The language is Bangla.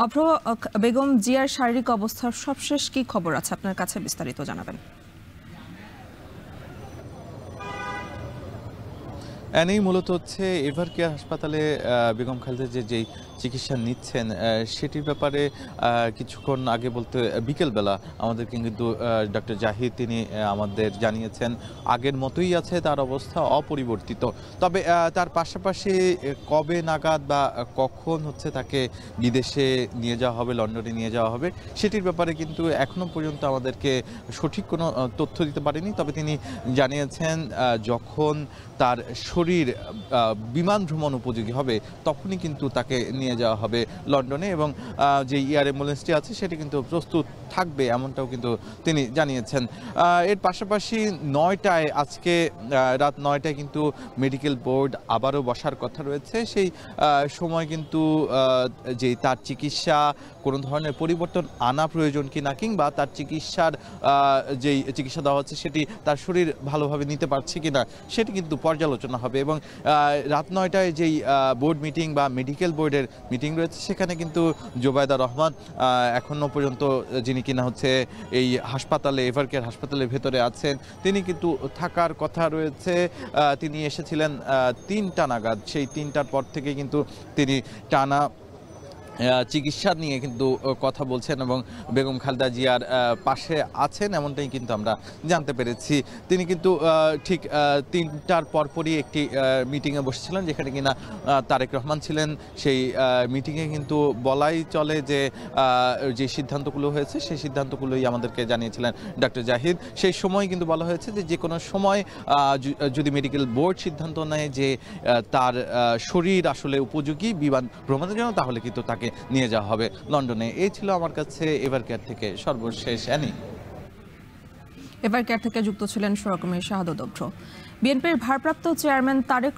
অভ্র, বেগম জিয়ার শারীরিক অবস্থার সবশেষ কি খবর আছে আপনার কাছে, বিস্তারিত জানাবেন। এনেই মূলত হচ্ছে এভার কেয়ার হাসপাতালে বেগম খালেদা যেই চিকিৎসা নিচ্ছেন সেটির ব্যাপারে কিছুক্ষণ আগে বলতে বিকেলবেলা আমাদের কিন্তু ডক্টর জাহিদ তিনি আমাদের জানিয়েছেন আগের মতোই আছে, তার অবস্থা অপরিবর্তিত। তবে তার পাশাপাশি কবে নাগাদ বা কখন হচ্ছে তাকে বিদেশে নিয়ে যাওয়া হবে, লন্ডনে নিয়ে যাওয়া হবে, সেটির ব্যাপারে কিন্তু এখনো পর্যন্ত আমাদেরকে সঠিক কোনো তথ্য দিতে পারেনি। তবে তিনি জানিয়েছেন যখন তার শরীর বিমান ভ্রমণ উপযোগী হবে তখনই কিন্তু তাকে নিয়ে যাওয়া হবে লন্ডনে, এবং যে এয়ার অ্যাম্বুলেন্সটি আছে সেটি কিন্তু প্রস্তুত থাকবে এমনটাও কিন্তু তিনি জানিয়েছেন। এর পাশাপাশি 9টায় আজকে রাত 9টায় কিন্তু মেডিকেল বোর্ড আবারও বসার কথা রয়েছে। সেই সময় কিন্তু যে তার চিকিৎসা কোনো ধরনের পরিবর্তন আনা প্রয়োজন কিনা, কিংবা তার চিকিৎসার যেই চিকিৎসা দেওয়া হচ্ছে সেটি তার শরীর ভালোভাবে নিতে পারছে কিনা সেটি কিন্তু পর্যালোচনা হবে। এবং রাত 9টায় যেই বোর্ড মিটিং বা মেডিকেল বোর্ডের মিটিং রয়েছে সেখানে কিন্তু জোবায়দা রহমান এখনো পর্যন্ত যিনি কিনা হচ্ছে এই হাসপাতালে, এভার কেয়ার হাসপাতালের ভেতরে আছেন, তিনি কিন্তু থাকার কথা রয়েছে। তিনি এসেছিলেন 3টা নাগাদ, সেই 3টার পর থেকে কিন্তু তিনি টানা চিকিৎসা নিয়ে কিন্তু কথা বলছেন এবং বেগম খালেদা জিয়ার পাশে আছেন এমনটাই কিন্তু আমরা জানতে পেরেছি। তিনি কিন্তু ঠিক 3টার পরপরই একটি মিটিংয়ে বসেছিলেন যেখানে কিনা তারেক রহমান ছিলেন। সেই মিটিংয়ে কিন্তু বলাই চলে যে যে সিদ্ধান্তগুলো হয়েছে সেই সিদ্ধান্তগুলোই আমাদেরকে জানিয়েছিলেন ডক্টর জাহিদ। সেই সময় কিন্তু বলা হয়েছে যে কোনো সময় যদি মেডিকেল বোর্ড সিদ্ধান্ত নেয় যে তার শরীর আসলে উপযোগী বিমান ভ্রমণের জন্য, তাহলে কিন্তু তাকে নিয়ে যাওয়া হবে লন্ডনে। এই ছিল আমার কাছে এভার কেয়ার থেকে সর্বশেষ। এভার কেয়ার থেকে যুক্ত ছিলেন সহকর্মী শাহাদত অভ্র। বিএনপির ভারপ্রাপ্ত চেয়ারম্যান তারেক